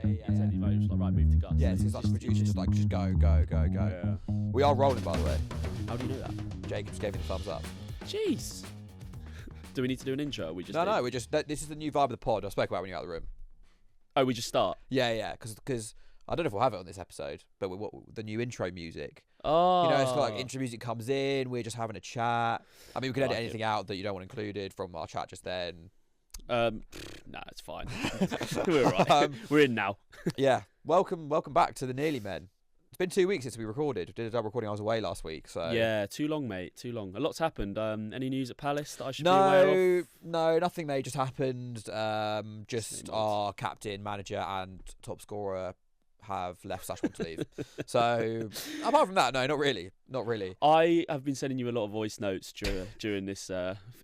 It's any vote. It's like, right, move to Gus. Yeah, it's like the producer just go. Yeah. We are rolling, by the way. How do you know that? Jacob just gave me the thumbs up. Jeez. Do we need to do an intro? Or we just No, we just. This is the new vibe of the pod. I spoke about when you're out of the room. Oh, we just start. Yeah, because I don't know if we'll have it on this episode, but the new intro music. Oh. You know, it's like intro music comes in, we're just having a chat. I mean, we can edit anything out that you don't want included from our chat just then. Nah, it's fine. We're all right. We're in now. Yeah. Welcome back to the Nearly Men. It's been 2 weeks since we recorded. We did a double recording. I was away last week, so yeah, too long, mate. Too long. A lot's happened. Any news at Palace that I should be aware of? No, nothing major happened. Just our captain, manager, and top scorer have left / want to leave. So apart from that, no, not really. I have been sending you a lot of voice notes during this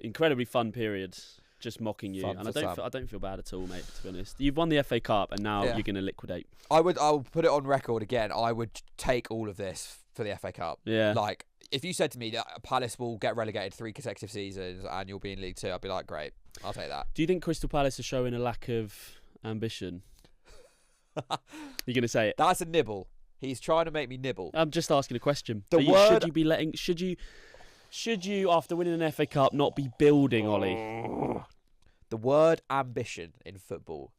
incredibly fun period, just mocking you, and I don't feel bad at all, mate. To be honest, you've won the FA Cup, and now you're going to liquidate. I'll put it on record again. I would take all of this for the FA Cup. Yeah, like if you said to me that Palace will get relegated 3 consecutive seasons and you'll be in League 2, I'd be like, great, I'll take that. Do you think Crystal Palace are showing a lack of ambition? You're going to say it? That's a nibble. He's trying to make me nibble. I'm just asking a question. Should you, after winning an FA Cup, not be building, Ollie? The word ambition in football,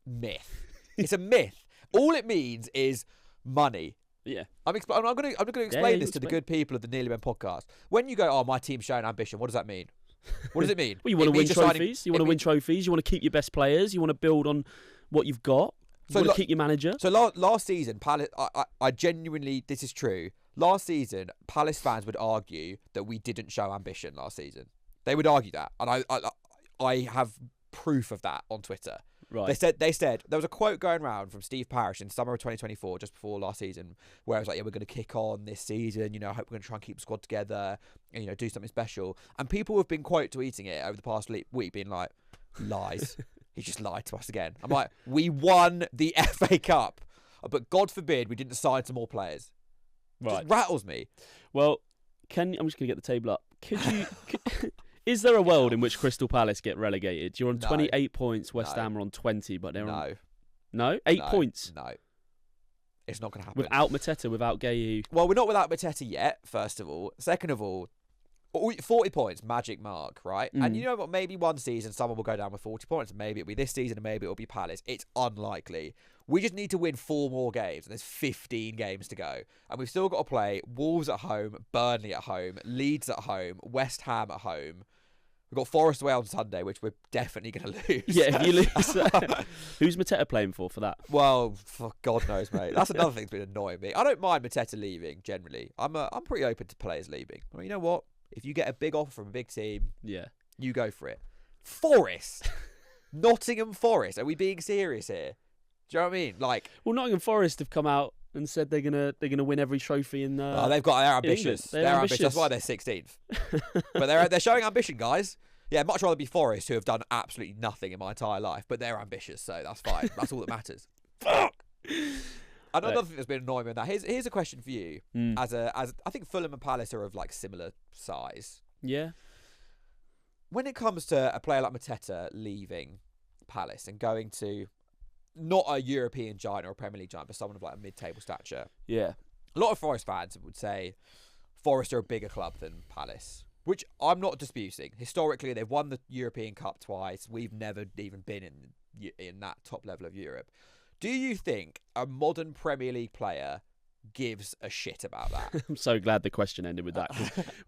myth. It's a myth. All it means is money. Yeah. I'm going to explain this to the good people of the Nearly Men podcast. When you go, oh, my team's showing ambition, what does that mean? What does it mean? Well, you want to win trophies. You want to win trophies. You want to keep your best players. You want to build on what you've got. You want to keep your manager. So last season, Palace, I genuinely, this is true. Last season, Palace fans would argue that we didn't show ambition last season. They would argue that, and I have proof of that on Twitter. Right. They said there was a quote going around from Steve Parish in summer of 2024, just before last season, where it was like, yeah, we're going to kick on this season. You know, I hope we're going to try and keep the squad together and, you know, do something special. And people have been quote tweeting it over the past week, being like, lies. He just lied to us again. I'm like, we won the FA Cup, but God forbid we didn't sign some more players. Right. Just rattles me. Well, I'm just going to get the table up. Is there a world in which Crystal Palace get relegated? You're on 28 points. West Ham are on 20, but they're on... No? 8 points? No. It's not going to happen. Without Mateta, without Gueye. Well, we're not without Mateta yet, first of all. Second of all, 40 points, magic mark, right? And you know what? Maybe one season someone will go down with 40 points. Maybe it'll be this season and maybe it'll be Palace. It's unlikely. We just need to win 4 more games, and there's 15 games to go. And we've still got to play Wolves at home, Burnley at home, Leeds at home, West Ham at home. We've got Forest away on Sunday, which we're definitely going to lose. Yeah, if you lose. Who's Mateta playing for that? Well, God knows, mate. That's another thing that's been annoying me. I don't mind Mateta leaving, generally. I'm pretty open to players leaving. Well, you know what? If you get a big offer from a big team, you go for it. Forest. Nottingham Forest. Are we being serious here? Do you know what I mean? Like, well, Nottingham Forest have come out and said they're gonna win every trophy in. They're ambitious. They're ambitious. That's why they're 16th. But they're showing ambition, guys. Yeah, I'd much rather be Forest, who have done absolutely nothing in my entire life, but they're ambitious, so that's fine. That's all that matters. Fuck. Another thing that's been annoying me on that. Here's a question for you. As I think Fulham and Palace are of like similar size. Yeah. When it comes to a player like Mateta leaving Palace and going to not a European giant or a Premier League giant, but someone of like a mid-table stature. Yeah. A lot of Forest fans would say Forest are a bigger club than Palace, which I'm not disputing. Historically, they've won the European Cup twice. We've never even been in that top level of Europe. Do you think a modern Premier League player gives a shit about that? I'm so glad the question ended with that.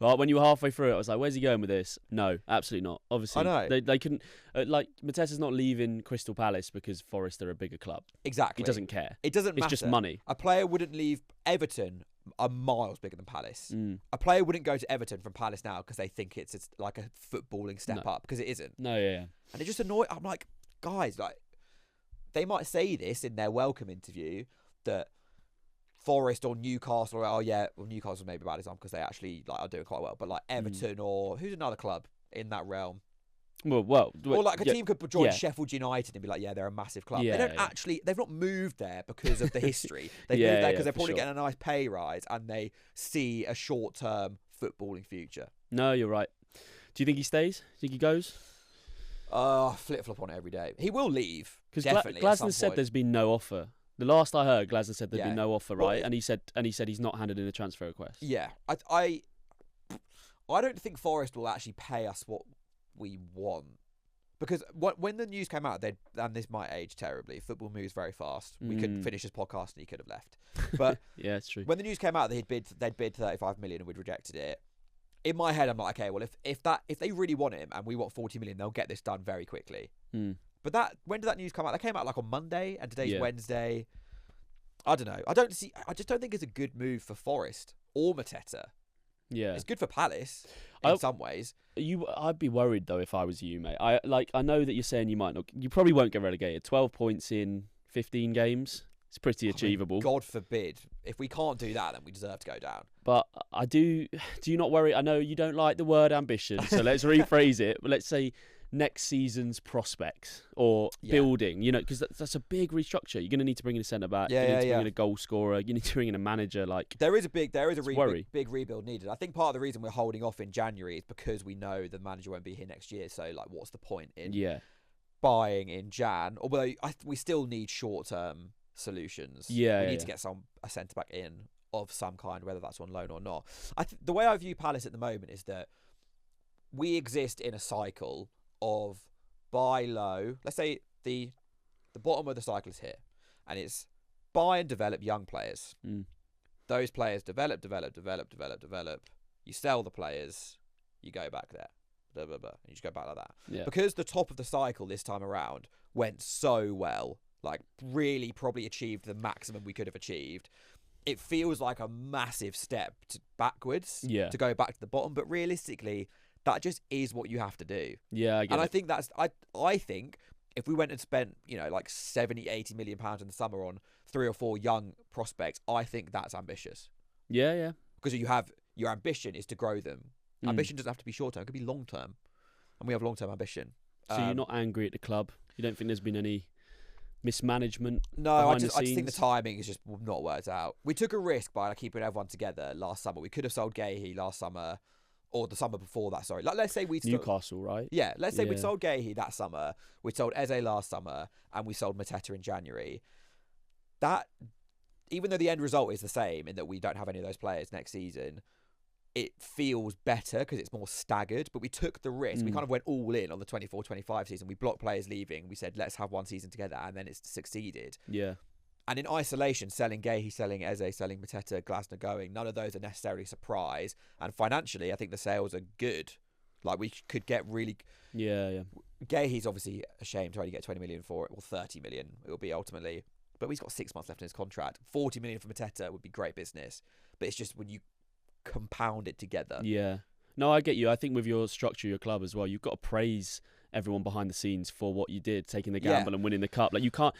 Well, when you were halfway through it, I was like, where's he going with this? No, absolutely not. Obviously, I know. They couldn't... like, Mateta's not leaving Crystal Palace because Forest are a bigger club. Exactly. He doesn't care. It doesn't matter. It's just money. A player wouldn't leave Everton are miles bigger than Palace. A player wouldn't go to Everton from Palace now because they think it's like a footballing step up, because it isn't. No, yeah. And it just annoys... I'm like, guys, like... They might say this in their welcome interview that Forest or Newcastle, Newcastle maybe a bad example because they actually like are doing quite well, but like Everton or who's another club in that realm? Well, or like a team could join Sheffield United and be like, yeah, they're a massive club. Yeah, they don't actually, they've not moved there because of the history. They've moved there because they're probably getting a nice pay rise and they see a short-term footballing future. No, you're right. Do you think he stays? Do you think he goes? Flip-flop on it every day. He will leave. Because Definitely. Glasner said there's been no offer. The last I heard, Glasner said there'd been no offer, right? Well, and he said he's not handed in a transfer request. Yeah. I don't think Forest will actually pay us what we want. Because when the news came out, and this might age terribly, football moves very fast. We couldn't finish this podcast and he could have left. But yeah, it's true. When the news came out that they'd bid 35 million and we'd rejected it, in my head I'm like, okay, well if they really want him and we want 40 million, they'll get this done very quickly. But when did that news come out? That came out like on Monday, and today's Wednesday. I don't know. I just don't think it's a good move for Forest or Mateta. Yeah, it's good for Palace in some ways. I'd be worried though if I was you, mate. I know that you're saying you probably won't get relegated. 12 points in 15 games. It's pretty achievable. God forbid. If we can't do that, then we deserve to go down. But I do you not worry? I know you don't like the word ambition, so let's rephrase it. But let's say next season's prospects or building, because that's a big restructure. You're going to need to bring in a centre-back. You need to bring in a goal scorer. You need to bring in a manager. There is a big rebuild needed. I think part of the reason we're holding off in January is because we know the manager won't be here next year. So, what's the point in buying in Jan? Although we still need short-term solutions. We need to get a centre-back in of some kind, whether that's on loan or not. The way I view Palace at the moment is that we exist in a cycle of buy low. Let's say the bottom of the cycle is here, and it's buy and develop young players. Those players develop. You sell the players, you go back there. Blah, blah, blah, and you just go back like that. Yeah. Because the top of the cycle this time around went so well, really probably achieved the maximum we could have achieved. It feels like a massive step backwards to go back to the bottom, but realistically, that just is what you have to do. Yeah, I get it. I think I think if we went and spent, 70, 80 million pounds in the summer on 3 or 4 young prospects, I think that's ambitious. Yeah. Because your ambition is to grow them. Ambition doesn't have to be short term; it could be long term, and we have long term ambition. So you're not angry at the club? You don't think there's been any mismanagement? No, I just think the timing is just not worked out. We took a risk by keeping everyone together last summer. We could have sold Gahey last summer. Or the summer before that, sorry. Let's say we Newcastle, right? Yeah, let's say we'd sold Gahey that summer, we sold Eze last summer, and we sold Mateta in January. That, even though the end result is the same in that we don't have any of those players next season, it feels better because it's more staggered. But we took the risk. We kind of went all in on the 24-25 season. We blocked players leaving. We said, let's have one season together, and then it's succeeded. Yeah. And in isolation, selling Gahey, selling Eze, selling Mateta, Glasner going, none of those are necessarily a surprise. And financially, I think the sales are good. We could get really... Yeah. Gahey's obviously ashamed to only get 20 million for it, or 30 million it will be ultimately. But he's got 6 months left in his contract. 40 million for Mateta would be great business. But it's just when you compound it together. Yeah. No, I get you. I think with your structure, your club as well, you've got to praise everyone behind the scenes for what you did, taking the gamble and winning the cup. You can't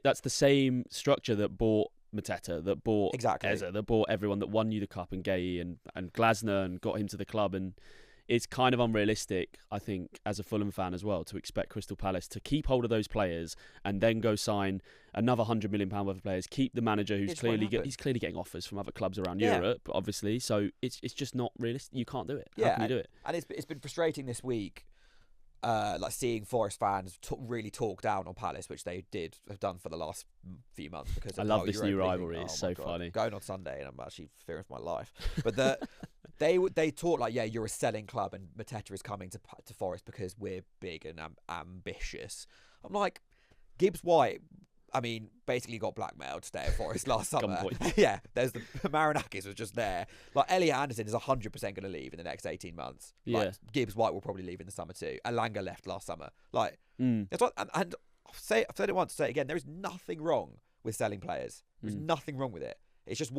that's the same structure that bought Mateta, that bought Eze, that bought everyone, that won you the cup, and Gahey and Glasner, and got him to the club. And it's kind of unrealistic, I think, as a Fulham fan as well, to expect Crystal Palace to keep hold of those players and then go sign another £100 million worth of players, keep the manager who's clearly getting offers from other clubs around Europe, obviously. So it's just not realistic. You can't do it. How can you do it? And it's been frustrating this week. Seeing Forest fans really talk down on Palace, which they have done for the last few months. Because I love this new rivalry. It's so funny. Going on Sunday, and I'm actually fearing for my life. But they talk you're a selling club, and Mateta is coming to Forest because we're big and ambitious. I'm like, Gibbs White, basically got blackmailed to stay at Forest last summer. Yeah, there's the Marinakis was just there. Elliot Anderson is 100% going to leave in the next 18 months. Gibbs White will probably leave in the summer too. Alanga left last summer. That's what, and I've said it once, say it again. There is nothing wrong with selling players. There's nothing wrong with it. It's just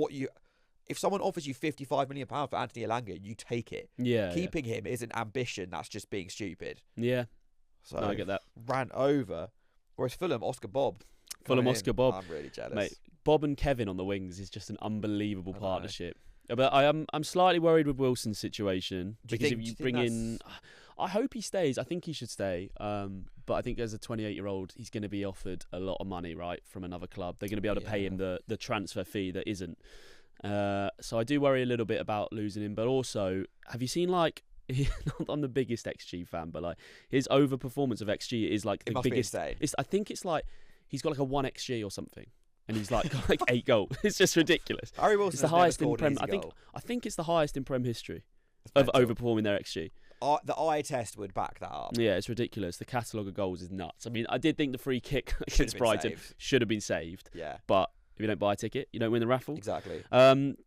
if someone offers you £55 million for Anthony Alanga, you take it. Keeping him isn't ambition. That's just being stupid. Yeah. So I get that. Ran over. Whereas Oscar Bob. Oscar Bob. I'm really jealous. Mate, Bob and Kevin on the wings is just an unbelievable partnership. But I'm slightly worried with Wilson's situation because if you bring in, I hope he stays. I think he should stay. But I think as a 28-year-old, he's going to be offered a lot of money, right, from another club. They're going to be able to pay him the transfer fee that isn't. So I do worry a little bit about losing him. But also, have you seen not I'm the biggest XG fan, but like his overperformance of XG is like the biggest. I think it's like he's got like a 1 XG or something, and he's like got like 8 goals. It's just ridiculous. Harry Wilson it's the highest in Prem. I think it's the highest in Prem history of overperforming their XG. The eye test would back that up. Yeah, it's ridiculous. The catalogue of goals is nuts. I mean, I did think the free kick against Brighton should have been saved. Yeah, but if you don't buy a ticket, you don't win the raffle. Exactly.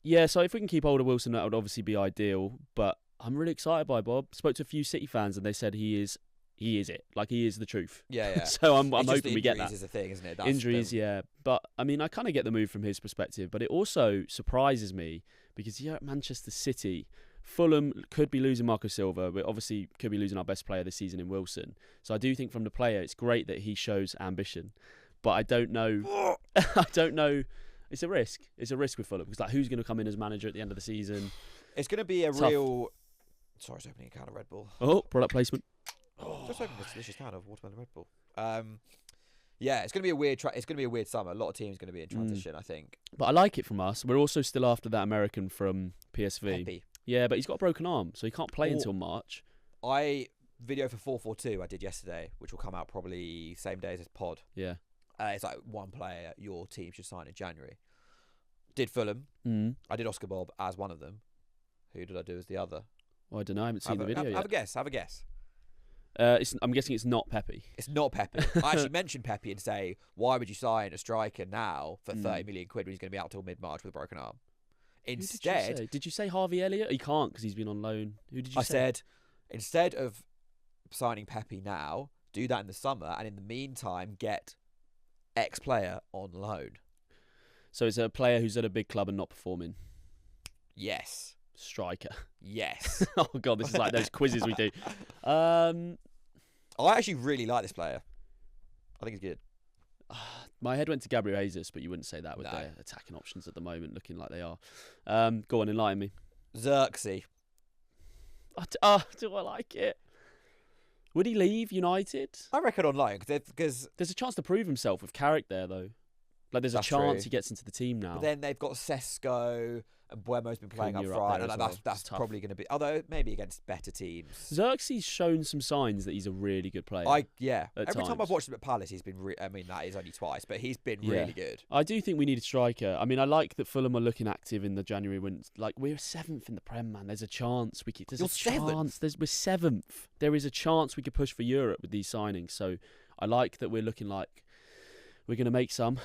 Yeah. So if we can keep hold of Wilson, that would obviously be ideal. But I'm really excited by Bob. Spoke to a few City fans, and they said he is it. Like, he is the truth. Yeah. So I'm hoping we get that. Injuries is a thing, isn't it? Injuries, yeah. But I mean, I kind of get the move from his perspective, but it also surprises me because here at Manchester City, Fulham could be losing Marco Silva, but obviously could be losing our best player this season in Wilson. So I do think from the player, it's great that he shows ambition, but I don't know. I don't know. It's a risk. It's a risk with Fulham because, like, who's going to come in as manager at the end of the season? It's going to be a real. Sorry, I was opening a can of Red Bull. Oh, product placement. Just opened this delicious can of watermelon Red Bull. Yeah, it's going to be a weird. It's going to be a weird summer. A lot of teams going to be in transition, I think. But I like it from us. We're also still after that American from PSV. Pepe. Yeah, but he's got a broken arm, so he can't play until March. Video for 442 I did yesterday, which will come out probably same day as this pod. Yeah. It's like one player your team should sign in January. Did Fulham. I did Oscar Bob as one of them. Who did I do as the other? Well, I don't know. I haven't seen the video yet. Have a guess. Have a guess. I'm guessing it's not Pepe. It's not Pepe. I actually mentioned Pepe and say, why would you sign a striker now for 30 million quid when he's going to be out till mid-March with a broken arm? Instead, did you say Harvey Elliott? He can't because he's been on loan. Who did you say? I said, instead of signing Pepe now, do that in the summer, and in the meantime, get ex-player on loan. So it's a player who's at a big club and not performing. Yes. Striker. Yes. Oh God, this is like those quizzes we do. I actually really like this player. I think he's good. My head went to Gabriel Jesus, but you wouldn't say that with their attacking options at the moment looking like they are. Go on, enlighten me. Xerxes. Do I like it? Would he leave United? I reckon on loan because there's a chance to prove himself with Carrick there, though. Like, there's a chance he gets into the team now. But then they've got Sesko and Buemo's been playing up front, and that's probably going to be. Although maybe against better teams. Xerxes shown some signs that he's a really good player. Every time I've watched him at Palace, he's been. I mean, that is only twice, but he's been really good. I do think we need a striker. I mean, I like that Fulham are looking active in the January when, like, we're 7th in the Prem, man. There's a chance we could. We're 7th. There is a chance we could push for Europe with these signings. So I like that we're looking like we're going to make some.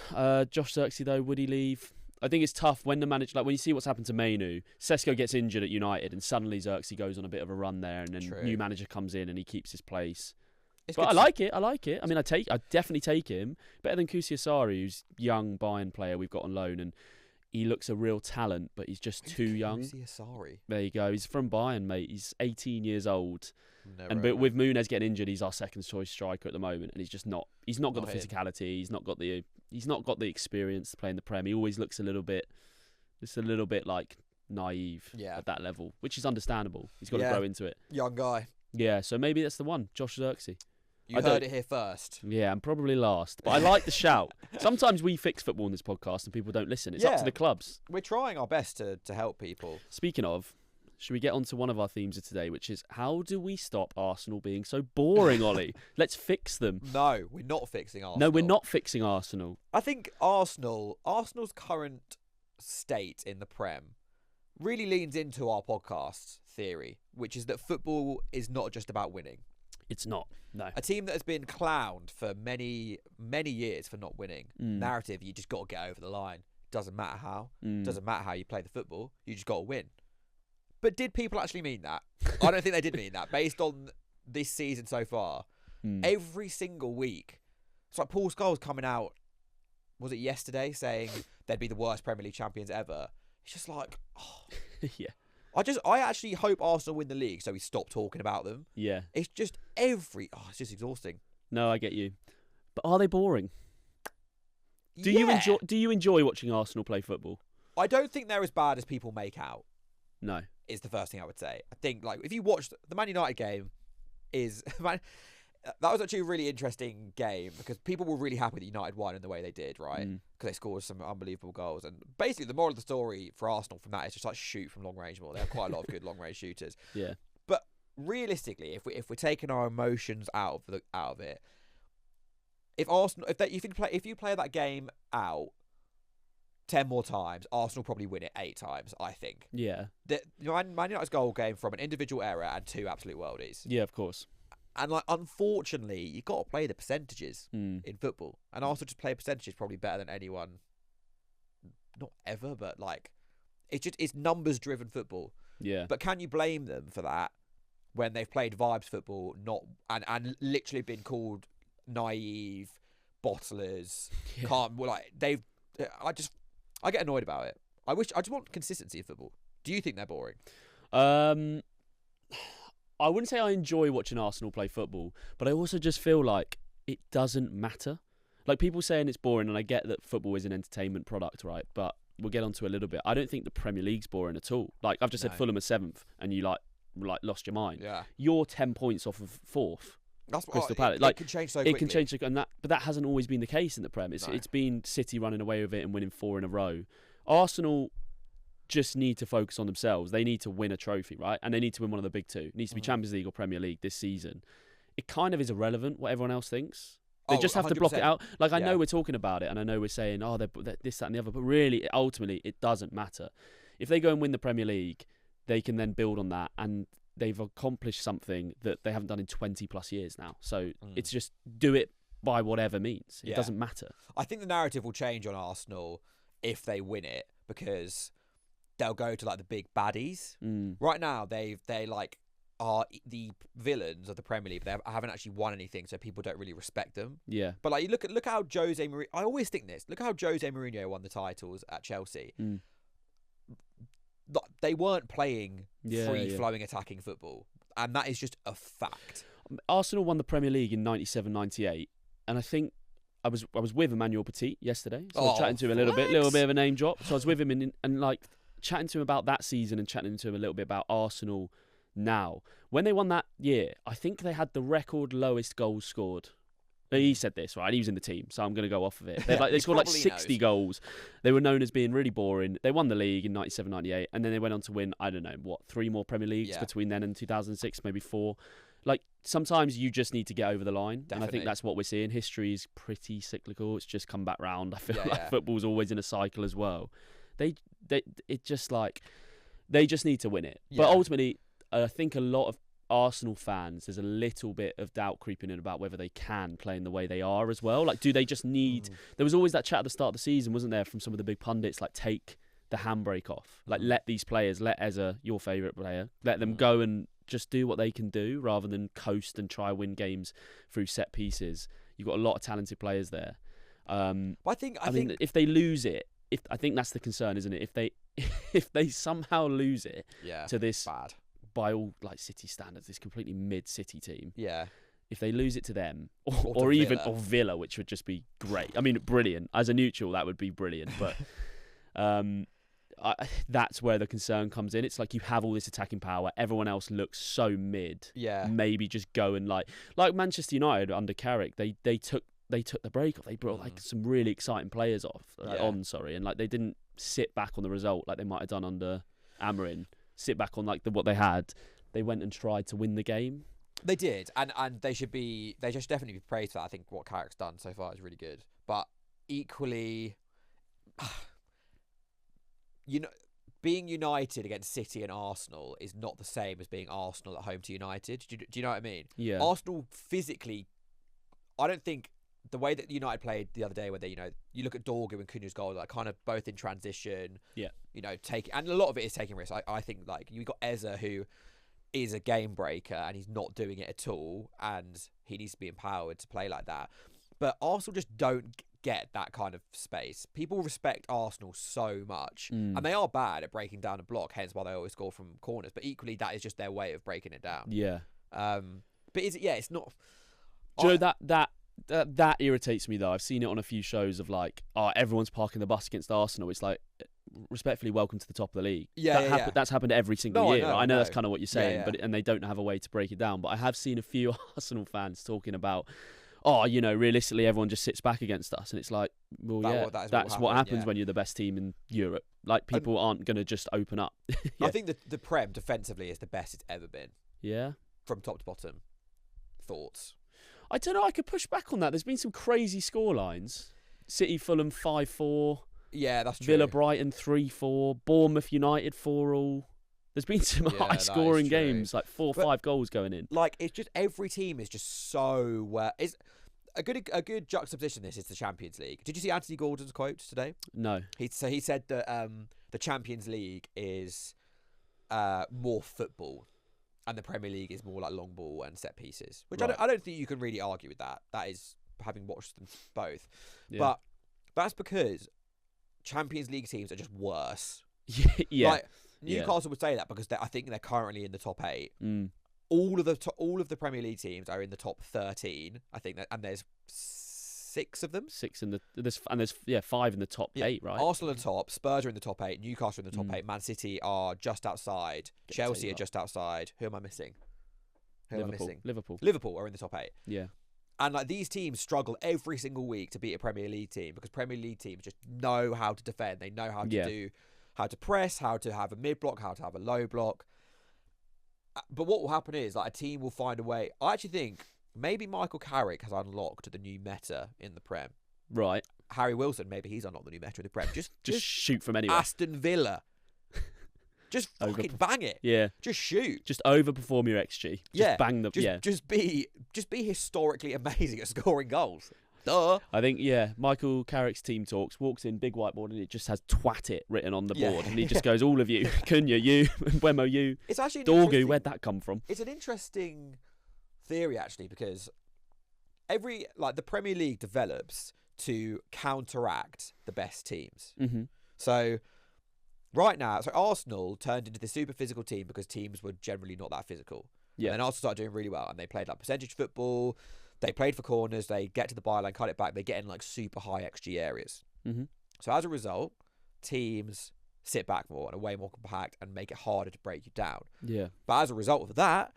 Josh Xerxes, though, would he leave? I think it's tough when the manager, like when you see what's happened to Mainu, Sesko gets injured at United, and suddenly Xerxes goes on a bit of a run there, and then new manager comes in and he keeps his place. But I like it. I mean, I definitely take him better than Kusiasari, who's young Bayern player we've got on loan, and he looks a real talent, but he's just too young. Kusiasari. There you go. He's from Bayern, mate. He's 18 years old. But with Muniz getting injured, he's our second choice striker at the moment, and he's just not. He's not got the physicality. He's not got the experience to play in the Prem. He always looks a little bit like naive at that level, which is understandable. He's got to grow into it. Young guy. Yeah, so maybe that's the one, Josh Xerxes. You heard it here first. Yeah, and probably last. But I like the shout. Sometimes we fix football in this podcast and people don't listen. It's up to the clubs. We're trying our best to help people. Speaking of, should we get on to one of our themes of today, which is how do we stop Arsenal being so boring, Ollie? Let's fix them. No, we're not fixing Arsenal. No, we're not fixing Arsenal. I think Arsenal's current state in the Prem really leans into our podcast theory, which is that football is not just about winning. It's not. No. A team that has been clowned for many, many years for not winning. Narrative, you just got to get over the line. Doesn't matter how. Doesn't matter how you play the football. You just got to win. But did people actually mean that? I don't think they did mean that. Based on this season so far, every single week, it's like Paul Scholes coming out, was it yesterday, saying they'd be the worst Premier League champions ever. It's just like, yeah. I actually hope Arsenal win the league so we stop talking about them. Yeah. It's just it's just exhausting. No, I get you. But are they boring? Do you enjoy watching Arsenal play football? I don't think they're as bad as people make out. No. Is the first thing I would say. I think, like, if you watched the Man United game, that was actually a really interesting game because people were really happy that United won in the way they did, right? Because they scored some unbelievable goals. And basically, the moral of the story for Arsenal from that is just like shoot from long range more. They have quite a lot of good long range shooters. Yeah. But realistically, if we're taking our emotions out of it, if Arsenal, if you play that game out 10 more times, Arsenal probably win it 8 times. I think. Yeah. Man United's goal came from an individual error and 2 absolute worldies. Yeah, of course. And like, unfortunately, you got to play the percentages in football, and Arsenal just play percentages probably better than anyone. Not ever, but like, it's numbers driven football. Yeah. But can you blame them for that when they've played vibes football, and literally been called naive, bottlers? Yeah. Can't like they've. I get annoyed about it. I just want consistency in football. Do you think they're boring? I wouldn't say I enjoy watching Arsenal play football, but I also just feel like it doesn't matter. Like, people saying it's boring, and I get that football is an entertainment product, right? But we'll get onto it a little bit. I don't think the Premier League's boring at all. Like, I've just said Fulham are 7th, and you like lost your mind. Yeah. You're 10 points off of 4th. That's Crystal Palace. It can change so quickly. It can change, but that hasn't always been the case in the Prem. It's been City running away with it and winning 4 in a row. Arsenal just need to focus on themselves. They need to win a trophy, right? And they need to win one of the big 2. It needs to be Champions League or Premier League this season. It kind of is irrelevant what everyone else thinks. They just have 100%. To block it out. Like, I know we're talking about it, and I know we're saying, oh, they're this, that, and the other, but really, ultimately, it doesn't matter. If they go and win the Premier League, they can then build on that, and they've accomplished something that they haven't done in 20 plus years now. So it's just do it by whatever means. It doesn't matter. I think the narrative will change on Arsenal if they win it, because they'll go to like the big baddies. Right now, they like are the villains of the Premier League, but they haven't actually won anything, so people don't really respect them. Yeah. But like, look how Jose Mourinho. I always think this. Look how Jose Mourinho won the titles at Chelsea. They weren't playing free-flowing attacking football, and that is just a fact. Arsenal won the Premier League in 97-98, and I think I was with Emmanuel Petit yesterday, so I was chatting to him a little bit of a name drop. So I was with him and like chatting to him about that season and chatting to him a little bit about Arsenal now. When they won that year, I think they had the record lowest goals scored. He said this, right? He was in the team, so I'm going to go off of it. They scored like 60 goals. They were known as being really boring. They won the league in 97-98, and then they went on to win, I don't know, 3 more Premier Leagues between then and 2006, maybe 4. Like, sometimes you just need to get over the line, and I think that's what we're seeing. History is pretty cyclical. It's just come back round. I feel like football's always in a cycle as well. They just need to win it. But ultimately, I think a lot of Arsenal fans, there's a little bit of doubt creeping in about whether they can play in the way they are as well. Like, do they just need... There was always that chat at the start of the season, wasn't there, from some of the big pundits, like, take the handbrake off. Like, let these players, let Eza, your favourite player, let them go and just do what they can do rather than coast and try win games through set pieces. You've got a lot of talented players there. I think if they lose it, I think that's the concern, isn't it? If they somehow lose it to this... bad. By all like City standards, this completely mid-City team. Yeah. If they lose it to them, or even Villa, which would just be great. I mean, brilliant. As a neutral, that would be brilliant. But that's where the concern comes in. It's like you have all this attacking power. Everyone else looks so mid. Yeah. Maybe just go and like Manchester United under Carrick, they took the break off. They brought like some really exciting players on, and like they didn't sit back on the result like they might have done under Amorim. Sit back on like what they had. They went and tried to win the game. They did, and they should definitely be praised for that. I think what Carrick's done so far is really good. But equally, being United against City and Arsenal is not the same as being Arsenal at home to United. Do you know what I mean? Yeah. Arsenal physically, I don't think the way that United played the other day, where they, you look at Dorgu and Cunha's goal, like kind of both in transition. Yeah. And a lot of it is taking risks. I think like you got Eza, who is a game breaker, and he's not doing it at all, and he needs to be empowered to play like that. But Arsenal just don't get that kind of space. People respect Arsenal so much, and they are bad at breaking down a block, hence why they always score from corners. But equally, that is just their way of breaking it down. Yeah. But it's not. Do you know that irritates me though. I've seen it on a few shows of like, everyone's parking the bus against Arsenal. It's like, respectfully, welcome to the top of the league. That's happened every single year. I know that's kind of what you're saying, and they don't have a way to break it down. But I have seen a few Arsenal fans talking about, realistically, everyone just sits back against us, and it's like, well, that's what happens when you're the best team in Europe. Like, people aren't going to just open up. I think the Prem defensively is the best it's ever been. Yeah. From top to bottom. Thoughts? I don't know. I could push back on that. There's been some crazy scorelines. City, Fulham 5-4. Yeah, that's true. Villa, Brighton 3-4. Bournemouth United 4-all. There's been some high-scoring games, like 4 or 5 goals going in. Like, it's just every team is just so well. It's a good juxtaposition. This is the Champions League. Did you see Anthony Gordon's quote today? No. He said that the Champions League is more football, and the Premier League is more like long ball and set pieces. Which I don't think you can really argue with that. That is having watched them both, but that's because Champions League teams are just worse. Yeah. Like, Newcastle would say that because I think they're currently in the top 8. Mm. All of the Premier League teams are in the top 13, I think, and there's 6 of them. 6 in there's 5 in the top 8, right? Arsenal are top, Spurs are in the top 8, Newcastle are in the top 8, Man City are just outside, Chelsea are just outside. Who am I missing? Liverpool are in the top 8. Yeah. And like, these teams struggle every single week to beat a Premier League team because Premier League teams just know how to defend. They know how to press, how to have a mid block, how to have a low block. But what will happen is, like, a team will find a way. I actually think maybe Michael Carrick has unlocked the new meta in the Prem. Right. Harry Wilson, maybe he's unlocked the new meta in the Prem. Just shoot from anywhere. Aston Villa. Just fucking bang it. Yeah. Just shoot. Just overperform your XG. Just bang them. Just be historically amazing at scoring goals. Duh. I think, Michael Carrick's team talks, walks in, big whiteboard, and it just has twat it written on the board. And he just goes, all of you, Cunha, you, Wemo, you. It's actually Dorgu, where'd that come from? It's an interesting theory, actually, because the Premier League develops to counteract the best teams. Mm-hmm. So right now, Arsenal turned into the super physical team because teams were generally not that physical. Yeah. And then Arsenal started doing really well, and they played like percentage football. They played for corners. They get to the byline, cut it back. They get in like super high XG areas. Mm-hmm. So as a result, teams sit back more and are way more compact and make it harder to break you down. Yeah. But as a result of that,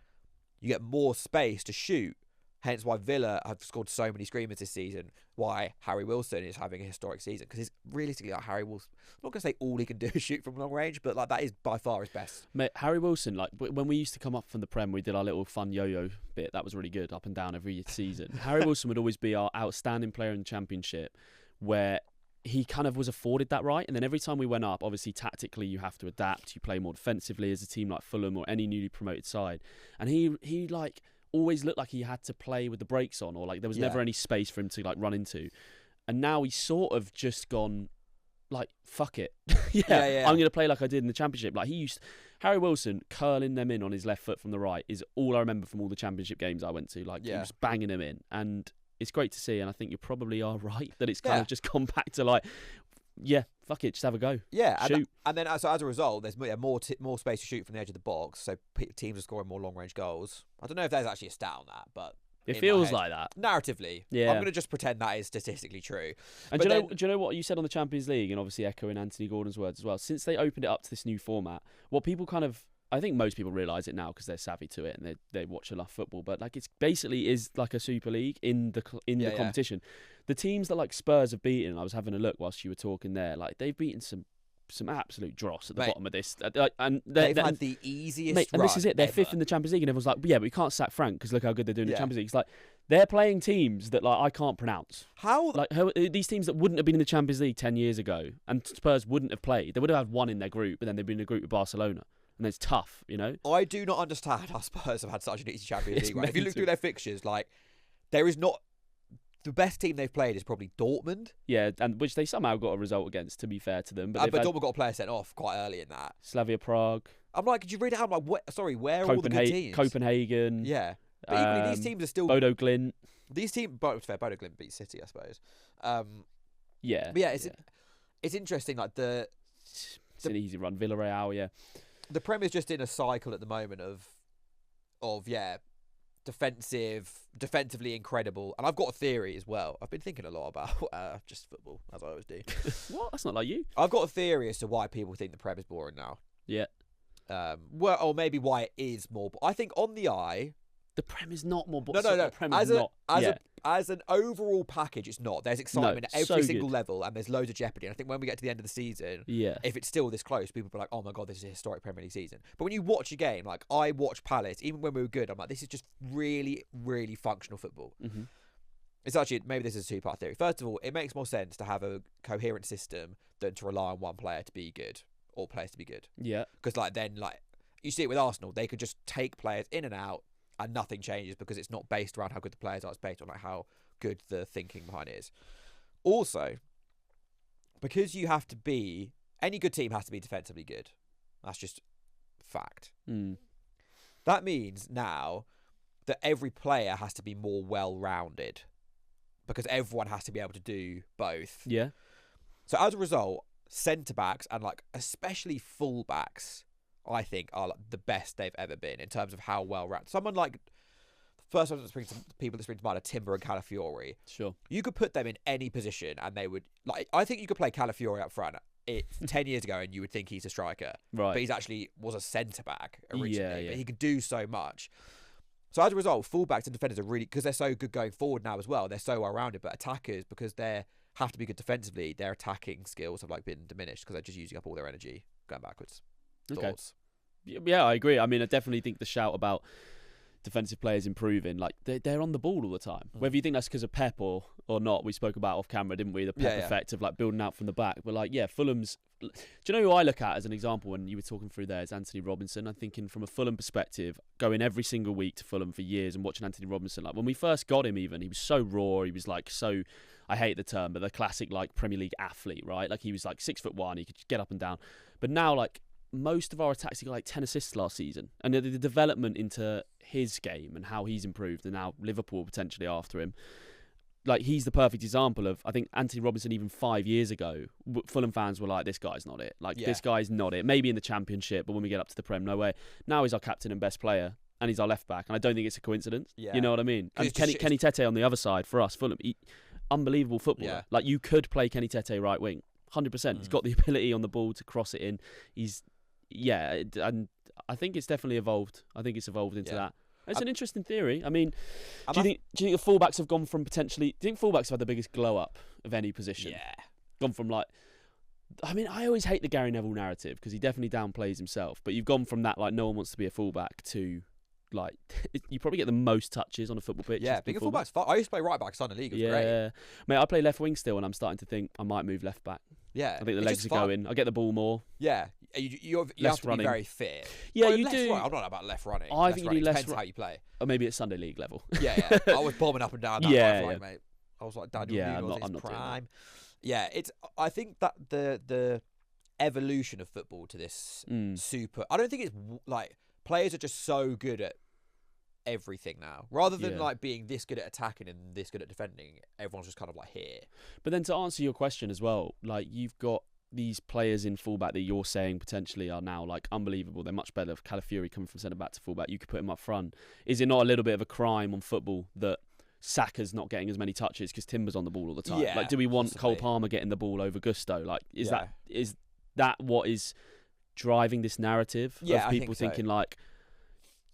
you get more space to shoot. Hence why Villa have scored so many screamers this season. Why Harry Wilson is having a historic season, because it's realistically like Harry Wilson. I'm not going to say all he can do is shoot from long range, but like that is by far his best. Mate, Harry Wilson, like when we used to come up from the Prem, we did our little fun yo-yo bit. That was really good, up and down every season. Harry Wilson would always be our outstanding player in the Championship, where he kind of was afforded that right. And then every time we went up, obviously tactically you have to adapt. You play more defensively as a team like Fulham or any newly promoted side. And he like always looked like he had to play with the brakes on, or like there was never any space for him to like run into. And now he's sort of just gone like, fuck it. I'm going to play like I did in the Championship. Like Harry Wilson curling them in on his left foot from the right is all I remember from all the Championship games I went to. Like he was banging them in, and it's great to see. And I think you probably are right that it's kind of just gone back to like, fuck it, just have a go. Yeah, shoot. And then so as a result, there's more space to shoot from the edge of the box, so teams are scoring more long-range goals. I don't know if there's actually a stat on that, but it feels like that. Narratively, I'm going to just pretend that is statistically true. And do you know what you said on the Champions League, and obviously echoing Anthony Gordon's words as well, since they opened it up to this new format, what people kind of, I think most people realise it now because they're savvy to it and they watch enough football, but like it's basically is like a Super League in the competition. The teams that like Spurs have beaten, I was having a look whilst you were talking there, like they've beaten some absolute dross at the bottom of this, and they've had the easiest and this is it. They're ever. fifth in the Champions League, and everyone's like, but we can't sack Frank because look how good they're doing in the Champions League. It's like they're playing teams that like I can't pronounce. These teams that wouldn't have been in the Champions League 10 years ago, and Spurs wouldn't have played. They would have had one in their group, but then they'd been in a group with Barcelona. And it's tough, you know? I do not understand how Spurs have had such an easy Champions League. Right? If you look through their fixtures, like, there is not... The best team they've played is probably Dortmund. Yeah, and which they somehow got a result against, to be fair to them. But Dortmund got a player sent off quite early in that. Slavia Prague. I'm like, did you read it out? I'm like, where are all the good teams? Copenhagen. Yeah. But equally, these teams are still... Bodo Glimt. These teams... Bodo Glimt beat City, I suppose. But it's interesting, like, It's an easy run. Villarreal, The Prem is just in a cycle at the moment of defensively incredible. And I've got a theory as well. I've been thinking a lot about just football, as I always do. What? That's not like you. I've got a theory as to why people think the Prem is boring now. Yeah. Or maybe why it is more. I think on the eye, The Prem is not more. No. The Prem is not. As an overall package, it's not. There's excitement at every single good. level, and there's loads of jeopardy. And I think when we get to the end of the season, if it's still this close, people will be like, "Oh my god, this is a historic Premier League season." But when you watch a game, like I watch Palace, even when we were good, I'm like, this is just really, really functional football. Mm-hmm. It's actually, maybe this is a two-part theory. First of all, it makes more sense to have a coherent system than to rely on one player to be good or players to be good. Yeah. Because then you see it with Arsenal, they could just take players in and out and nothing changes because it's not based around how good the players are. It's based on like how good the thinking behind it is. Also, because you have to be, any good team has to be defensively good. That's just fact. That means now that every player has to be more well-rounded because everyone has to be able to do both. Yeah. So as a result, centre-backs and like especially full-backs, I think, are like the best they've ever been in terms of how well-rounded. Someone like, first one that springs to people that spring to mind are Timber and Calafiori. Sure. You could put them in any position and they would, like, I think you could play Calafiori up front 10 years ago and you would think he's a striker. Right. But he's actually was a centre-back originally. Yeah. But he could do so much. So as a result, fullbacks and defenders are really, because they're so good going forward now as well, they're so well-rounded. But attackers, because they have to be good defensively, their attacking skills have like been diminished because they're just using up all their energy going backwards. Okay. Thoughts? Yeah, I agree. I mean, I definitely think the shout about defensive players improving, like they're on the ball all the time. Whether you think that's because of Pep or not, we spoke about off camera, didn't we? The Pep effect of like building out from the back. But like, yeah, Fulham's. Do you know who I look at as an example when you were talking through there is Anthony Robinson? I'm thinking from a Fulham perspective, going every single week to Fulham for years and watching Anthony Robinson. Like when we first got him, even he was so raw. He was like so. I hate the term, but the classic like Premier League athlete, right? Like he was like 6'1", he could get up and down. But now like most of our attacks, he got like 10 assists last season, and the development into his game and how he's improved, and now Liverpool potentially after him. Like he's the perfect example of, I think Anthony Robinson even 5 years ago, Fulham fans were like, this guy's not it. Like this guy's not it. Maybe in the Championship, but when we get up to the Prem, no way. Now he's our captain and best player, and he's our left back, and I don't think it's a coincidence. You know what I mean? And Kenny Tete on the other side for us, Fulham, unbelievable footballer. Like you could play Kenny Tete right wing, 100%. He's got the ability on the ball to cross it in. And I think it's definitely evolved. I think it's evolved into that. It's an interesting theory. I mean, do you think the fullbacks have gone from potentially? Do you think fullbacks have had the biggest glow up of any position? Yeah, gone from like. I mean, I always hate the Gary Neville narrative because he definitely downplays himself. But you've gone from that like no one wants to be a fullback to like you probably get the most touches on a football pitch. Yeah, being a fullback's fun. I used to play right back Sunday League. It was great. Mate, I play left wing still, and I'm starting to think I might move left back. Yeah, I think the legs are going. I get the ball more. Yeah, you have to be very fit. Yeah, you do. I'm not about left running. I think you do less. Depends how you play. Or maybe it's Sunday League level. Yeah. I was bombing up and down that left right, mate. I was like, Daniel Newell's in his prime. Yeah, I think that the evolution of football to this super. I don't think it's like players are just so good at everything now, rather than like being this good at attacking and this good at defending. Everyone's just kind of like here. But then to answer your question as well, like you've got these players in fullback that you're saying potentially are now like unbelievable. They're much better. Calafiori coming from centre back to fullback, you could put him up front. Is it not a little bit of a crime on football that Saka's not getting as many touches because Timber's on the ball all the time? Like, do we want Cole Palmer getting the ball over Gusto? Like, is that what is driving this narrative of people thinking like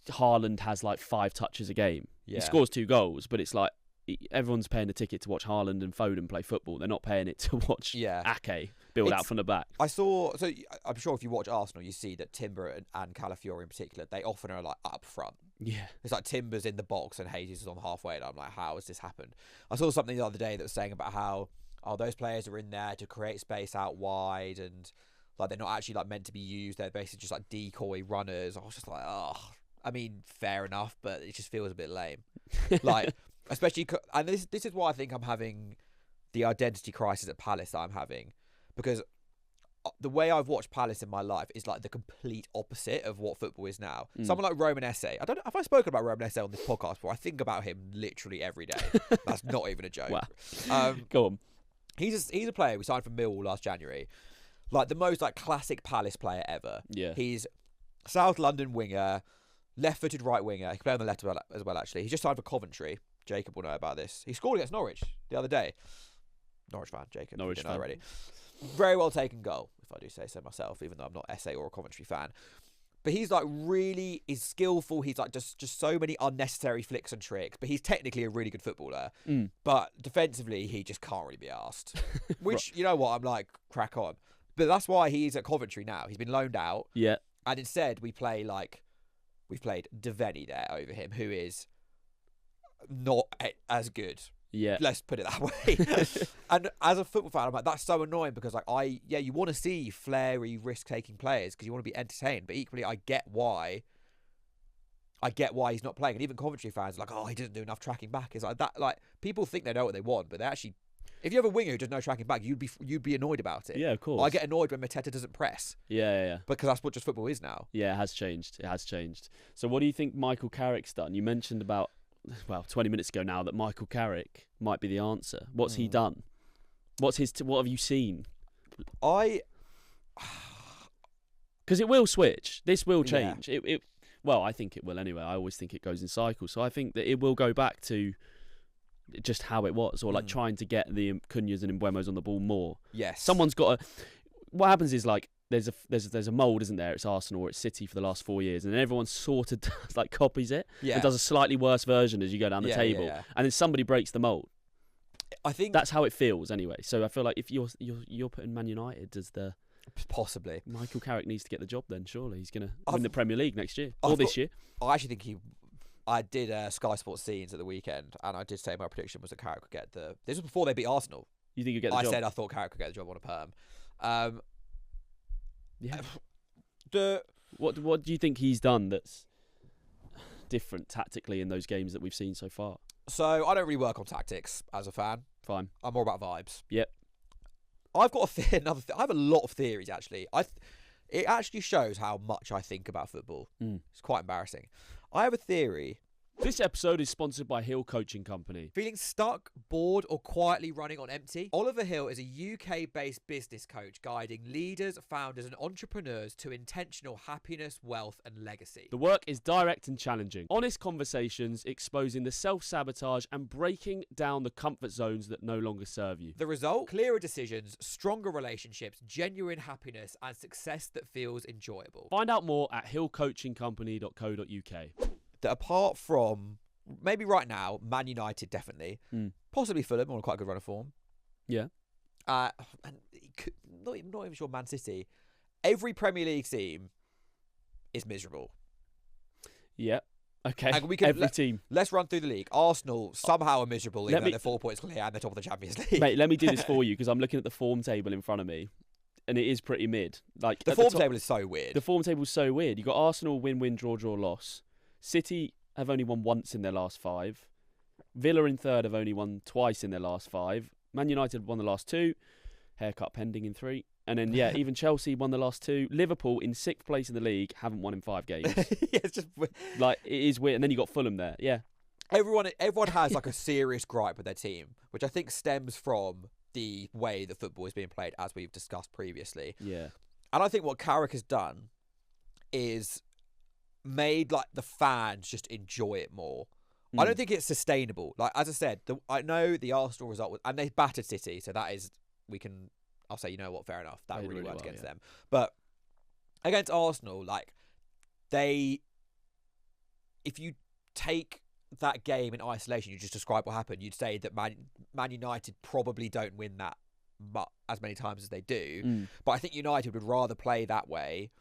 Haaland has like 5 touches a game? He scores 2 goals, but it's like everyone's paying a ticket to watch Haaland and Foden play football. They're not paying it to watch Ake build out from the back. I'm sure if you watch Arsenal, you see that Timber and Calafiori in particular, they often are like up front. Yeah. It's like Timber's in the box and Hayes is on halfway, and I'm like, how has this happened? I saw something the other day that was saying about how those players are in there to create space out wide, and like they're not actually like meant to be used. They're basically just like decoy runners. I was just like, I mean, fair enough, but it just feels a bit lame. Like, especially, and this is why I think I'm having the identity crisis at Palace that I'm having, because the way I've watched Palace in my life is like the complete opposite of what football is now. Someone like Roman Esse. I don't know if I've spoken about Roman Esse on this podcast before. I think about him literally every day. That's not even a joke. Wow. Go on. He's a player we signed from Millwall last January. Like the most like classic Palace player ever. Yeah. He's South London winger, left-footed right winger. He can play on the left as well, actually. He's just signed for Coventry. Jacob will know about this. He scored against Norwich the other day. Norwich fan, Jacob. Norwich fan. Already. Very well taken goal, if I do say so myself, even though I'm not SA or a Coventry fan. But he's like he's skillful. He's like just so many unnecessary flicks and tricks. But he's technically a really good footballer. But defensively, he just can't really be asked. Which, you know what, I'm like, crack on. But that's why he's at Coventry now. He's been loaned out. Yeah. And instead, we've played Devaney there over him, who is not as good. Yeah. Let's put it that way. And as a football fan, I'm like, that's so annoying because like you want to see flary, risk-taking players because you want to be entertained. But equally, I get why he's not playing. And even Coventry fans are like, oh, he doesn't do enough tracking back. It's like that. Like, people think they know what they want, but they actually, if you have a winger who does no tracking back, you'd be annoyed about it. Yeah, of course. I get annoyed when Mateta doesn't press. Yeah. Because that's what just football is now. Yeah, it has changed. So what do you think Michael Carrick's done? You mentioned about 20 minutes ago now that Michael Carrick might be the answer. What's he done? What have you seen? Because it will switch. This will change. Yeah. Well, I think it will anyway. I always think it goes in cycles. So I think that it will go back to just how it was, or like trying to get the Cunhas and Mbeumo's on the ball more. Yes. Someone's got to. What happens is like there's a mould, isn't there? It's Arsenal or it's City for the last 4 years, and then everyone sort of like copies it and does a slightly worse version as you go down the table, and then somebody breaks the mould. I think that's how it feels anyway. So I feel like if you're putting Man United as the possibly Michael Carrick needs to get the job. Then surely he's going to win the Premier League next year or this year. I actually think I did Sky Sports Scenes at the weekend, and I did say my prediction was that Carrick would get the. This was before they beat Arsenal. You think you get the job? I said I thought Carrick would get the job on a perm. Yeah. What do you think he's done that's different tactically in those games that we've seen so far? So I don't really work on tactics as a fan. Fine. I'm more about vibes. Yep. I've got I have a lot of theories actually. It actually shows how much I think about football. It's quite embarrassing. I have a theory. This episode is sponsored by Hill Coaching Company. Feeling stuck, bored, or quietly running on empty? Oliver Hill is a UK-based business coach guiding leaders, founders, and entrepreneurs to intentional happiness, wealth, and legacy. The work is direct and challenging. Honest conversations exposing the self-sabotage and breaking down the comfort zones that no longer serve you. The result? Clearer decisions, stronger relationships, genuine happiness, and success that feels enjoyable. Find out more at hillcoachingcompany.co.uk. That apart from maybe right now, Man United definitely, possibly Fulham on quite a good run of form. Yeah. And not even sure Man City. Every Premier League team is miserable. Yeah. Okay. And we can, every team. Let's run through the league. Arsenal somehow are miserable, even though they're 4 points clear and they're top of the Champions League. Mate, let me do this for you because I'm looking at the form table in front of me. And it is pretty mid. Like the form table is so weird. The form table is so weird. You've got Arsenal win, draw, loss. City have only won once in their last 5. Villa in third have only won twice in their last 5. Man United won the last 2. Haircut pending in 3. And then, even Chelsea won the last 2. Liverpool in 6th place in the league haven't won in 5 games. It's just like, it is weird. And then you got Fulham there. Yeah. Everyone has like a serious gripe with their team, which I think stems from the way that football is being played, as we've discussed previously. Yeah. And I think what Carrick has done is made like the fans just enjoy it more. I don't think it's sustainable. Like, as I said, I know the Arsenal result was, and they battered City, so that is, I'll say, you know what, fair enough. That really worked against them. But against Arsenal, like, if you take that game in isolation, you just describe what happened, you'd say that Man United probably don't win that as many times as they do. But I think United would rather play that way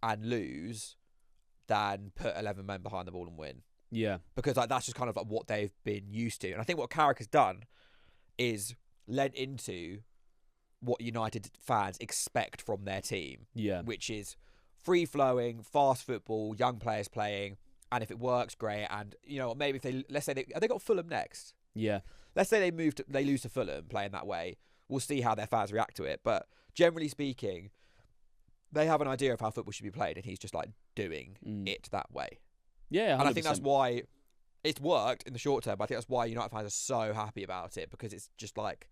and lose than put 11 men behind the ball and win. Yeah. Because like that's just kind of like what they've been used to. And I think what Carrick has done is led into what United fans expect from their team. Yeah. Which is free-flowing, fast football, young players playing, and if it works, great. And, you know, maybe if let's say they got Fulham next. Yeah. Let's say they lose to Fulham playing that way. We'll see how their fans react to it. But generally speaking, they have an idea of how football should be played, and he's just like doing it that way. Yeah, 100%. And I think that's why it's worked in the short term. But I think that's why United fans are so happy about it, because it's just like,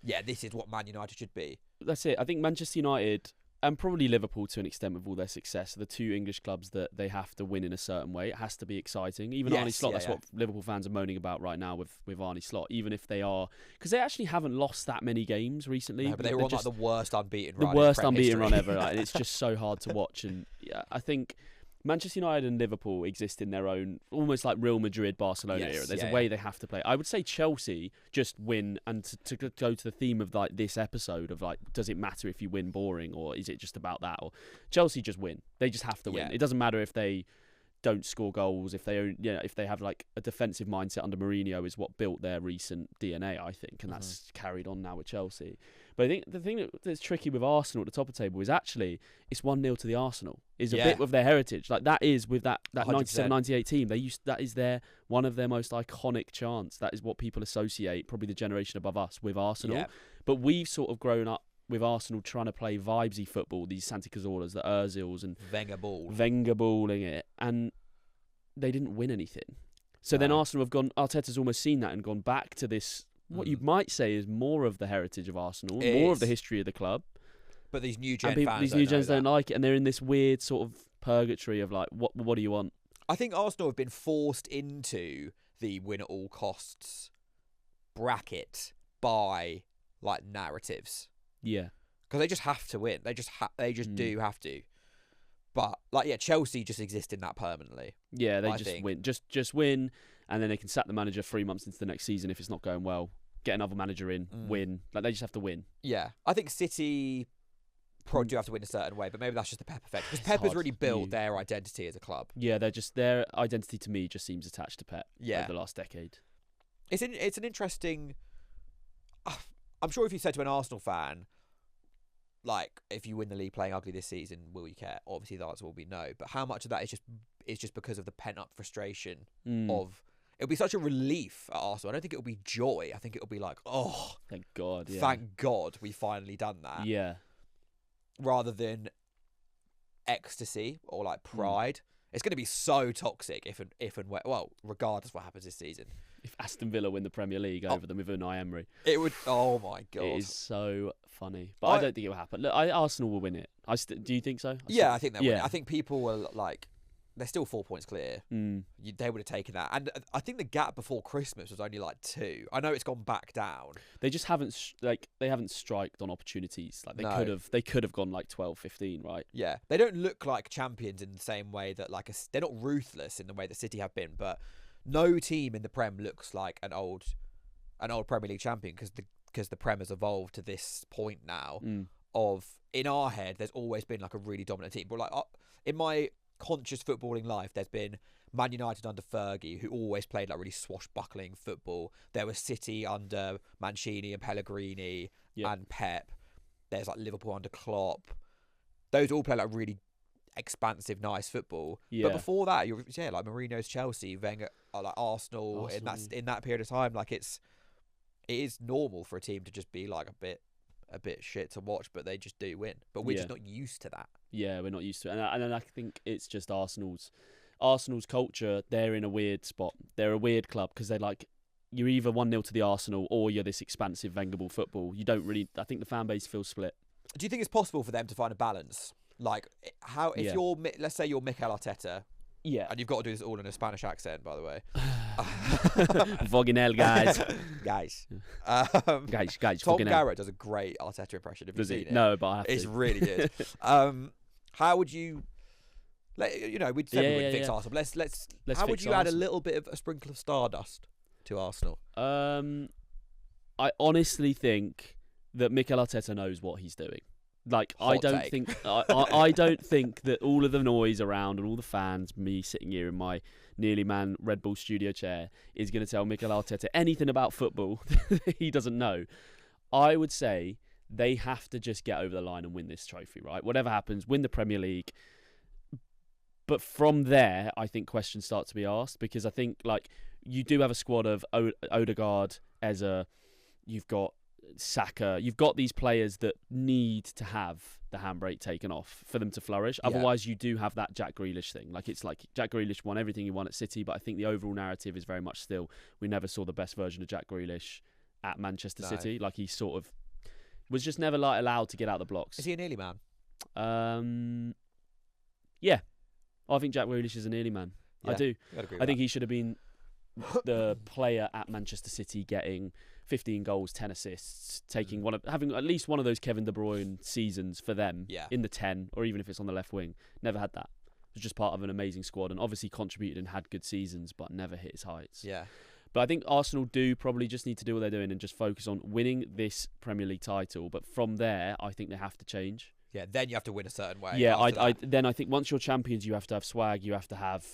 yeah, this is what Man United should be. That's it. I think Manchester United and probably Liverpool to an extent with all their success are the two English clubs that they have to win in a certain way. It has to be exciting. Even Arne Slot, that's what Liverpool fans are moaning about right now with Arne Slot, even if they are... Because they actually haven't lost that many games recently. No, but they were on like the worst unbeaten run. The worst unbeaten run ever. Like, and it's just so hard to watch. And yeah, I think Manchester United and Liverpool exist in their own, almost like Real Madrid, Barcelona era. There's a way they have to play. I would say Chelsea just win, and to go to the theme of like this episode of like, does it matter if you win boring, or is it just about that? Or Chelsea just win. They just have to win. It doesn't matter if they don't score goals, if they have like a defensive mindset under Mourinho is what built their recent DNA, I think, and that's carried on now with Chelsea. But I think the thing that's tricky with Arsenal at the top of the table is actually it's 1-0 to the Arsenal. Is a bit of their heritage. Like that is with that 97-98 team. That is one of their most iconic chants. That is what people associate, probably the generation above us, with Arsenal. Yeah. But we've sort of grown up with Arsenal trying to play vibesy football, these Santi Cazorlas, the Ozils and Wenger balling it, and they didn't win anything. So then Arsenal have gone, Arteta's almost seen that and gone back to this, what you might say is more of the heritage of Arsenal, more of the history of the club. But these new gen fans don't like it, and they're in this weird sort of purgatory of like, what do you want? I think Arsenal have been forced into the win at all costs bracket by like narratives. Yeah, because they just have to win. They just do have to. But like, Chelsea just exist in that permanently. Yeah, they win. Just win, and then they can sack the manager 3 months into the next season if it's not going well. Get another manager in, win. Like they just have to win. Yeah, I think City probably do have to win a certain way, but maybe that's just the Pep effect. Because Pep has really built their identity as a club. Yeah, their identity to me just seems attached to Pep over the last decade. It's an interesting. I'm sure if you said to an Arsenal fan, like, if you win the league playing ugly this season, will you care? Obviously, the answer will be no. But how much of that is just because of the pent up frustration of. It'll be such a relief at Arsenal. I don't think it'll be joy. I think it'll be like, oh, thank God! Yeah. Thank God we finally done that. Yeah. Rather than ecstasy or like pride. It's going to be so toxic if and when, well, regardless what happens this season. If Aston Villa win the Premier League over them with Unai Emery, it would. Oh my God! It is so funny, but I don't think it will happen. Look, Arsenal will win it. Do you think so? I think they'll win it. I think people will like. They're still 4 points clear. They would have taken that, and I think the gap before Christmas was only like 2. I know it's gone back down. They just haven't they haven't striked on opportunities. Like they could have gone like 12, 15, right? Yeah, they don't look like champions in the same way that they're not ruthless in the way that City have been, but no team in the Prem looks like an old Premier League champion because the Prem has evolved to this point now of, in our head, there's always been like a really dominant team, but like in my conscious footballing life, there's been Man United under Fergie, who always played like really swashbuckling football. There was City under Mancini and Pellegrini and Pep. There's like Liverpool under Klopp. Those all play like really expansive, nice football. Yeah. But before that, like Mourinho's Chelsea, Wenger, like Arsenal. In that period of time, like it is normal for a team to just be like a bit shit to watch, but they just do win. But we're just not used to that. Yeah, we're not used to it. And I think it's just Arsenal's culture. They're in a weird spot. They're a weird club because they're like, you're either 1-0 to the Arsenal or you're this expansive Wengerable football. You don't really. I think the fan base feels split. Do you think it's possible for them to find a balance? Like, how if you're, let's say you're Mikel Arteta. Yeah. And you've got to do this all in a Spanish accent, by the way. Voginel, guys. Guys. Guys. Tom Garrett does a great Arteta impression. Have you seen it? No, but I have to. It's really good. How would you... we'd said we wouldn't fix Arsenal. Let's how would you add a little bit of a sprinkle of stardust to Arsenal? I honestly think that Mikel Arteta knows what he's doing. Like, I don't think that all of the noise around and all the fans, me sitting here in my nearly man Red Bull studio chair, is going to tell Mikel Arteta anything about football that he doesn't know. I would say they have to just get over the line and win this trophy, right? Whatever happens, win the Premier League. But from there, I think questions start to be asked, because I think, like, you do have a squad of Odegaard, Eze, you've got Saka, you've got these players that need to have the handbrake taken off for them to flourish. Otherwise, you do have that Jack Grealish thing. Like, it's like Jack Grealish won everything he won at City, but I think the overall narrative is very much still, we never saw the best version of Jack Grealish at Manchester City. Like, he sort of was just never like allowed to get out the blocks. Is he an early man? Yeah. I think Jack Grealish is an early man. Yeah, I do. I think he should have been the player at Manchester City getting 15 goals, 10 assists, having at least one of those Kevin De Bruyne seasons for them in the 10, or even if it's on the left wing. Never had that. was just part of an amazing squad and obviously contributed and had good seasons, but never hit his heights. Yeah. But I think Arsenal do probably just need to do what they're doing and just focus on winning this Premier League title. But from there, I think they have to change. Yeah, then you have to win a certain way. Yeah, then I think once you're champions, you have to have swag. You have to have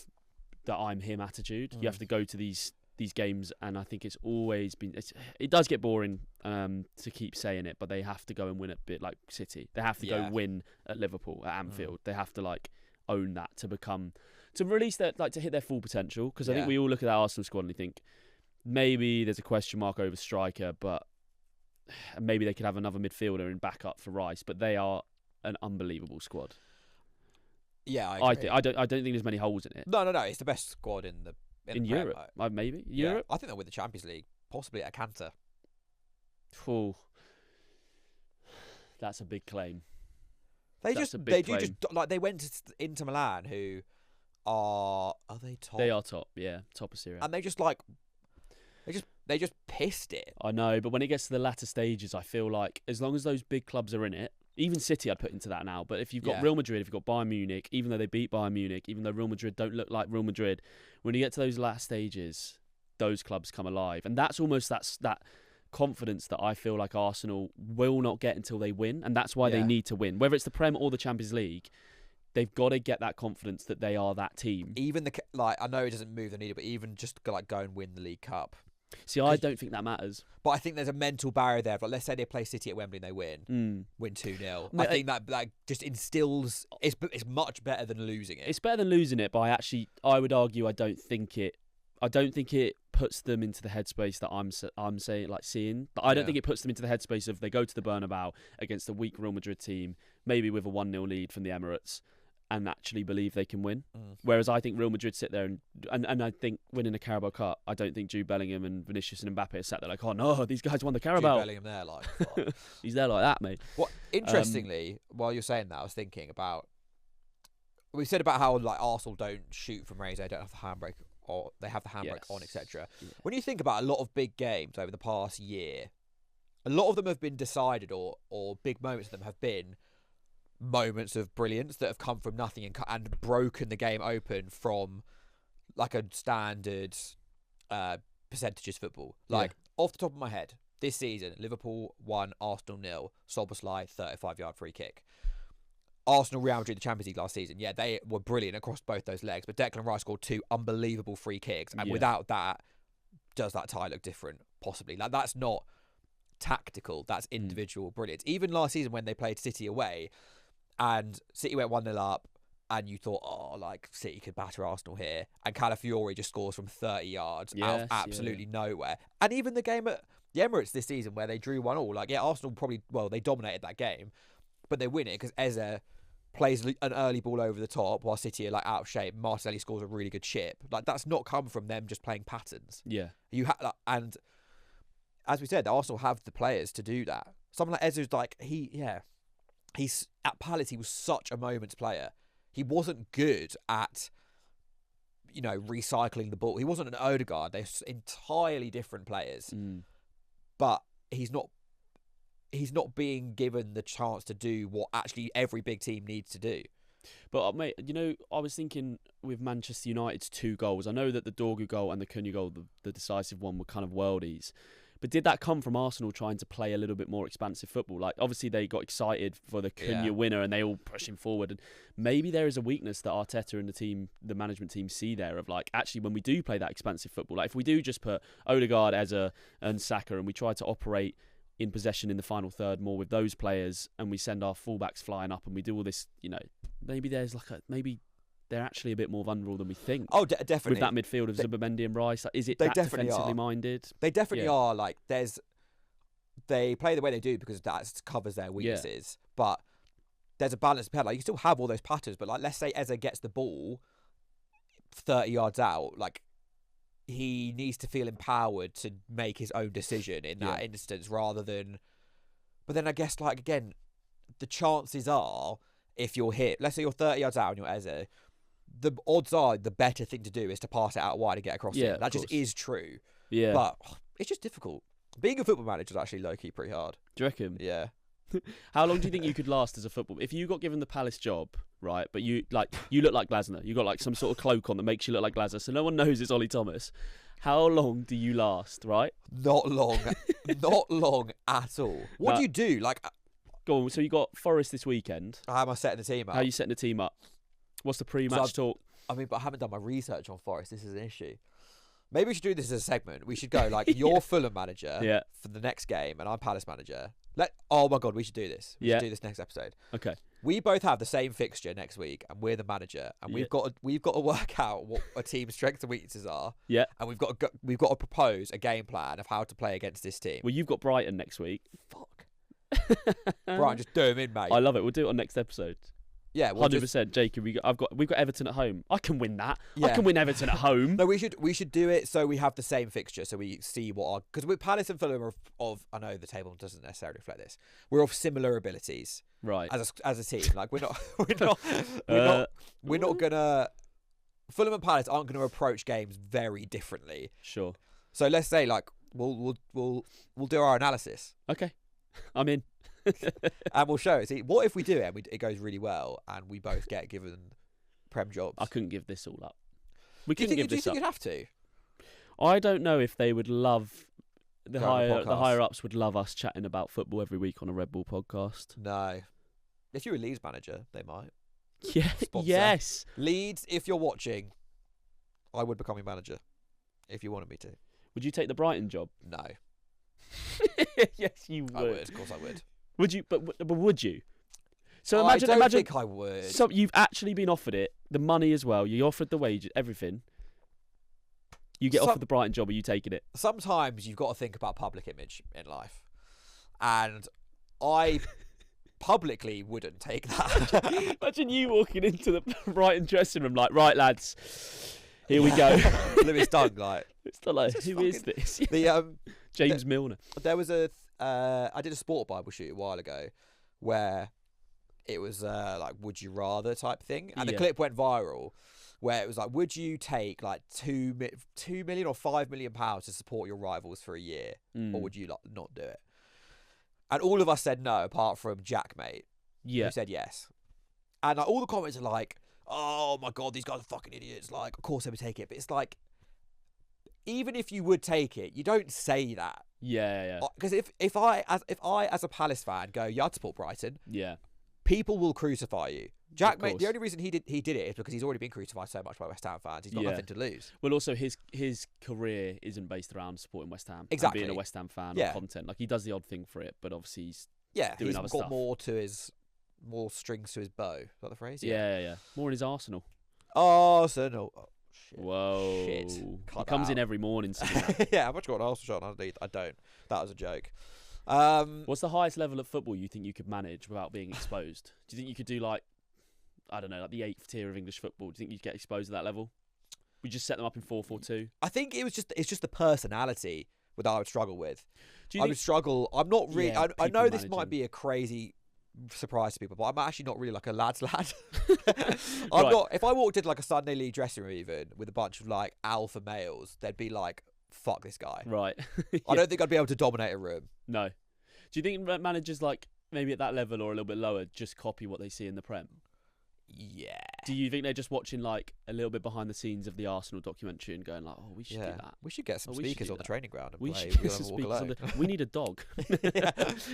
the I'm him attitude. You have to go to these games, and I think it's always been. It does get boring to keep saying it, but they have to go and win a bit like City. They have to go win at Liverpool, at Anfield. They have to like own that to release that, like to hit their full potential. Because I think we all look at that Arsenal squad and we think maybe there's a question mark over striker, but maybe they could have another midfielder in backup for Rice. But they are an unbelievable squad. Yeah, I agree. I don't think there's many holes in it. No. It's the best squad in Europe. Maybe Europe. I think they'll win the Champions League, possibly at a canter. Oh, that's a big claim. They do just like they went to Inter Milan, who are they top? They are top, yeah, top of Serie A. And they just pissed it. I know, but when it gets to the latter stages, I feel like as long as those big clubs are in it, even City I'd put into that now. But if you've got Real Madrid, if you've got Bayern Munich, even though they beat Bayern Munich, even though Real Madrid don't look like Real Madrid, when you get to those last stages, those clubs come alive, and that's almost that confidence that I feel like Arsenal will not get until they win, and that's why they need to win. Whether it's the Prem or the Champions League, they've got to get that confidence that they are that team. Even I know it doesn't move the needle, but even just go and win the League Cup. See, I don't think that matters. But I think there's a mental barrier there. But let's say they play City at Wembley and they win 2-0. I think that just instills. It's much better than losing it. It's better than losing it, but I would argue I don't think it puts them into the headspace that I'm saying, like seeing. But I don't think it puts them into the headspace of they go to the Bernabeu against a weak Real Madrid team, maybe with a 1-0 lead from the Emirates, and actually believe they can win. Whereas I think Real Madrid sit there and I think winning a Carabao Cup, I don't think Jude Bellingham and Vinicius and Mbappe are sat there like, oh no, these guys won the Carabao. Jude Bellingham there like, fuck. He's there like that, mate. Well, interestingly, while you're saying that, I was thinking about, we said about how like Arsenal don't shoot from range, they don't have the handbrake, or they have the handbrake on, etc. Yeah. When you think about a lot of big games over the past year, a lot of them have been decided, or big moments of them have been moments of brilliance that have come from nothing and broken the game open from like a standard percentages football. Like off the top of my head, this season, Liverpool 1, Arsenal 0, Szoboszlai 35-yard free kick. Arsenal Real Madrid the Champions League last season, they were brilliant across both those legs, but Declan Rice scored 2 unbelievable free kicks, and without that, does that tie look different? Possibly. Like, that's not tactical, that's individual brilliance. Even last season when they played City away, and City went 1-0 up, and you thought, City could batter Arsenal here, and Calafiori just scores from 30 yards out of absolutely nowhere. And even the game at the Emirates this season where they drew 1-1, Arsenal probably, they dominated that game, but they win it because Eze plays an early ball over the top while City are out of shape. Martinelli scores a really good chip. That's not come from them just playing patterns. Yeah. And as we said, Arsenal have the players to do that. Someone like Eze's he's at Palace, he was such a moments player. He wasn't good at, recycling the ball. He wasn't an Odegaard. They're entirely different players. But he's not being given the chance to do what actually every big team needs to do. But, mate, I was thinking with Manchester United's 2 goals, I know that the Dorgu goal and the Cunha goal, the decisive one, were kind of worldies. But did that come from Arsenal trying to play a little bit more expansive football? Like, obviously, they got excited for the Cunha winner and they all push him forward. And maybe there is a weakness that Arteta and the management team see there of, actually, when we do play that expansive football, if we do just put Odegaard, Eze and Saka and we try to operate in possession in the final third more with those players and we send our fullbacks flying up and we do all this, maybe there's maybe they're actually a bit more vulnerable than we think. Oh, definitely. With that midfield of Zubimendi and Rice, is it that defensively minded? They definitely are. They play the way they do because that covers their weaknesses. But there's a balance. You can still have all those patterns, but let's say Eze gets the ball 30 yards out, he needs to feel empowered to make his own decision in that instance rather than... But then I guess, again, the chances are, if you're hit, let's say you're 30 yards out and you're Eze, the odds are the better thing to do is to pass it out wide and get across it. That just is true. Yeah. But it's just difficult. Being a football manager is actually low-key pretty hard. Do you reckon? Yeah. How long do you think you could last as a football? If you got given the Palace job, right? But you look like Glasner. You got like some sort of cloak on that makes you look like Glasner, so no one knows it's Ollie Thomas. How long do you last? Right? Not long. Not long at all. What do you do? Like, go on. So you got Forest this weekend. how am I setting the team up? How are you setting the team up? What's the pre-match talk? I mean, but I haven't done my research on Forest. This is an issue. Maybe we should do this as a segment. We should go like you're Fulham manager for the next game, and I'm Palace manager. Oh my God, we should do this. We should do this next episode. Okay. We both have the same fixture next week, and we're the manager, and we've got to work out what a team's strengths and weaknesses are. Yeah. And we've got to propose a game plan of how to play against this team. Well, you've got Brighton next week. Fuck. Brighton, just do him in, mate. I love it. We'll do it on next episode. Yeah, 100%, Jacob. We've got Everton at home. I can win that. Yeah. I can win Everton at home. No, we should do it so we have the same fixture, so we see because with Palace and Fulham are of I know the table doesn't necessarily reflect this. We're of similar abilities, right? As a team, like we're not gonna. Fulham and Palace aren't going to approach games very differently. Sure. So let's say like we'll do our analysis. Okay, I'm in. And we'll show it. See, what if we do it and it goes really well and we both get given Prem jobs? I couldn't give this all up. Do you think you'd have to? I don't know if they would love the higher ups would love us chatting about football every week on a Red Bull podcast. No. If you were Leeds manager, they might. Yeah. Sponsor. Yes. Leeds, if you're watching, I would become your manager if you wanted me to. Would you take the Brighton job? No. Yes, you would. I would. Of course, I would. Would you? But would you? So I don't think I would. So you've actually been offered it, the money as well. You offered the wages, everything. You get offered the Brighton job. Are you taking it? Sometimes you've got to think about public image in life, and I publicly wouldn't take that. Imagine you walking into the Brighton dressing room like, right, lads, here we go. Lewis Dunk, like, it's not like, who is this? The James Milner. There was I did a sport Bible shoot a while ago, where it was like would you rather type thing, and the clip went viral, where it was like, would you take like $2 million or £5 million to support your rivals for a year, or would you not do it? And all of us said no, apart from Jack, mate, who said yes. And like, all the comments are like, oh my God, these guys are fucking idiots. Like, of course they would take it. But it's like, even if you would take it, you don't say that. Yeah. Because if I as a Palace fan go, I'd support Brighton. Yeah. People will crucify you. Jack, mate, the only reason he did it is because he's already been crucified so much by West Ham fans. He's got nothing to lose. Well, also his career isn't based around supporting West Ham. Exactly. And being a West Ham fan or content. Like, he does the odd thing for it, but obviously he's doing other stuff. More strings to his bow. Is that the phrase? Yeah. More in his Arsenal. Arsenal. Oh, shit. Whoa. Shit. He comes in every morning. Yeah, I've actually got an Arsenal shot. I don't. That was a joke. What's the highest level of football you think you could manage without being exposed? Do you think you could do like, I don't know, like the 8th tier of English football? Do you think you'd get exposed to that level? We just set them up in 4-4-2. I think it's just the personality that I would struggle with. I would struggle. I'm not really. I know this managing. might be a crazy surprise to people, but I'm actually not really like a lad's lad. Right. Not. If I walked into like a Sunday League dressing room even with a bunch of like alpha males, they'd be like, "Fuck this guy." Right. I don't think I'd be able to dominate a room. No. Do you think managers like maybe at that level or a little bit lower just copy what they see in the Prem? Yeah. Do you think they're just watching like a little bit behind the scenes of the Arsenal documentary and going like, oh, we should do that? We should get some speakers on the training ground and we play. Should get some speakers we need a dog.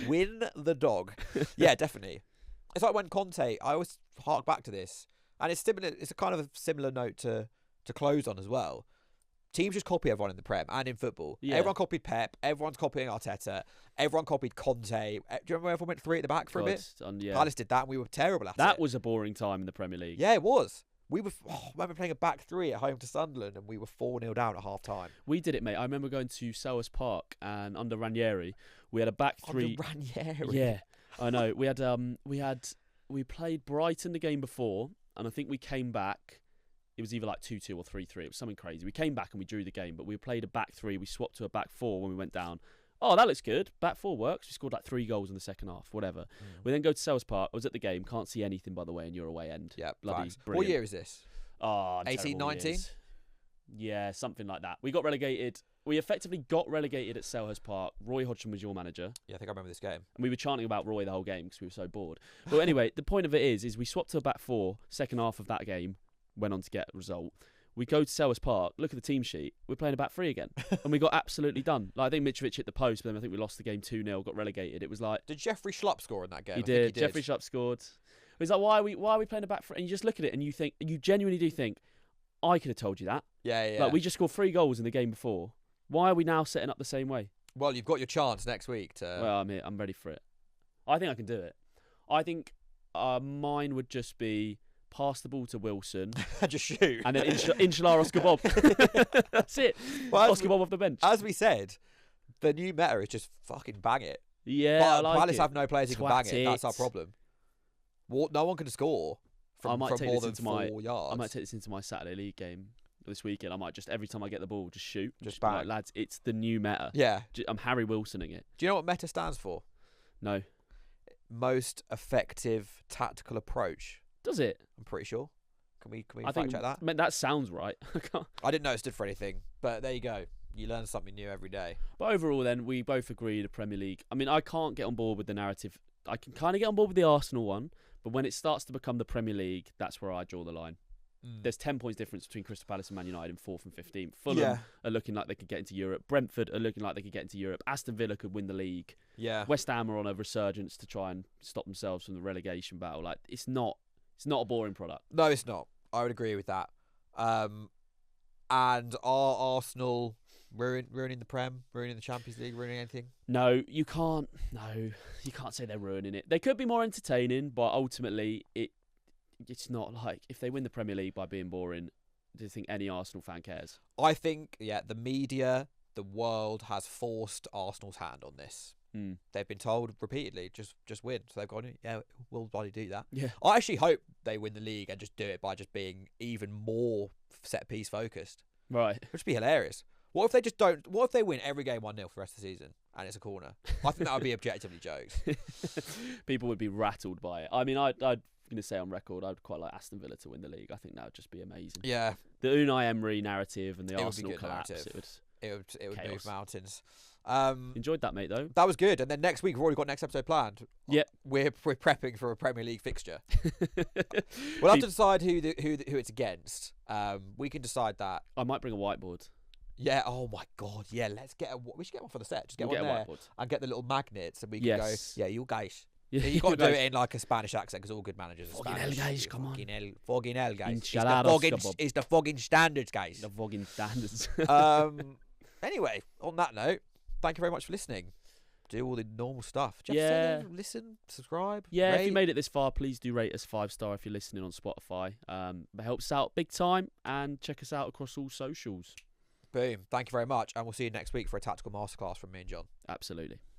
Win the dog. Yeah, definitely. It's like when Conte, I always hark back to this, and it's similar. It's a kind of a similar note to close on as well. Teams just copy everyone in the Prem and in football. Yeah. Everyone copied Pep. Everyone's copying Arteta. Everyone copied Conte. Do you remember everyone went 3 at the back for a bit? Palace did that, and we were terrible at it. That was a boring time in the Premier League. Yeah, it was. We were. I remember playing a back 3 at home to Sunderland, and we were 4-0 down at half time. We did it, mate. I remember going to Selhurst Park, and under Ranieri, we had a back 3. Under Ranieri. Yeah, I know. We played Brighton the game before, and I think we came back. It was either like 2-2 or 3-3. It was something crazy. We came back and we drew the game, but we played a back 3. We swapped to a back 4 when we went down. Oh, that looks good. Back 4 works. We scored like 3 goals in the second half, whatever. We then go to Selhurst Park. I was at the game. Can't see anything, by the way, in your away end. Yeah, bloody facts. brilliant. What year is this? 18, 19? Yeah, something like that. We got relegated we effectively got relegated at Selhurst Park. Roy Hodgson was your manager. Yeah, I think I remember this game. And we were chanting about Roy the whole game because we were so bored. But anyway, the point of it is we swapped to a back four. Second half of that game, went on to get a result. We go to Selhurst Park, look at the team sheet, we're playing a back three again. And we got absolutely done. Like, I think Mitrovic hit the post, but then I think we lost the game 2-0, got relegated. It was like... Did Jeffrey Schlupp score in that game? He did. Jeffrey Schlupp scored. It was like, why are we playing a back three? And you just look at it and you genuinely do think, I could have told you that. Yeah. Like, we just scored 3 goals in the game before. Why are we now setting up the same way? Well, you've got your chance next week to... Well, I'm here. I'm ready for it. I think I can do it. I think mine would just be... pass the ball to Wilson. Just shoot. And then inshallah Oscar Bob. That's it. Well, Oscar Bob off the bench. As we said, the new meta is just fucking bang it. Yeah, but I like Palace it. have no players who can bang it. That's our problem. No one can score from more than 4 yards. I might take this into my Saturday League game this weekend. I might just, every time I get the ball, just shoot. Just be bang. like, lads, it's the new meta. Yeah. I'm Harry Wilsoning it. Do you know what meta stands for? No. Most effective tactical approach. Does it? I'm pretty sure. Can we I fact check that? That sounds right. I didn't know it stood for anything, but there you go. You learn something new every day. But overall, then, we both agree the Premier League. I mean, I can't get on board with the narrative. I can kind of get on board with the Arsenal one, but when it starts to become the Premier League, that's where I draw the line. There's 10 points difference between Crystal Palace and Man United in 4th and 15th. Fulham are looking like they could get into Europe. Brentford are looking like they could get into Europe. Aston Villa could win the league. Yeah. West Ham are on a resurgence to try and stop themselves from the relegation battle. Like, it's not a boring product. No, it's not. I would agree with that. And are Arsenal ruining the Prem, ruining the Champions League, ruining anything? No, you can't. No, you can't say they're ruining it. They could be more entertaining, but ultimately, it's not like if they win the Premier League by being boring. Do you think any Arsenal fan cares? I think, the media, the world has forced Arsenal's hand on this. They've been told repeatedly, just win. So they've gone, yeah, we'll bloody do that. Yeah. I actually hope they win the league and just do it by just being even more set piece focused. Right. Which would be hilarious. What if they just don't? What if they win every game 1-0 for the rest of the season and it's a corner? I think that would be objectively jokes. People would be rattled by it. I mean, I'm going to say on record, I'd quite like Aston Villa to win the league. I think that would just be amazing. Yeah. The Unai Emery narrative and the Arsenal would be collapse. Narrative. It would move mountains. Enjoyed that, mate, though. That was good. And then next week, we've already got next episode planned. Yep. We're prepping for a Premier League fixture. We'll have to decide who it's against. We can decide that. I might bring a whiteboard. Yeah. Oh my God. Yeah. We should get one for the set. Just get one there whiteboard and get the little magnets, and we can go. Yeah, you guys. Yeah, you you got to do guys. it in like a Spanish accent because all good managers are Fucking Spanish. hell, guys, come on. Fucking hell, guys. Inshallah, It's the fucking standards, guys. The vogging standards. Anyway, on that note, thank you very much for listening. Do all the normal stuff. Just listen, subscribe. Yeah, rate. if you made it this far, please do rate us 5-star if you're listening on Spotify. It helps out big time, and check us out across all socials. Boom. Thank you very much, and we'll see you next week for a tactical masterclass from me and John. Absolutely.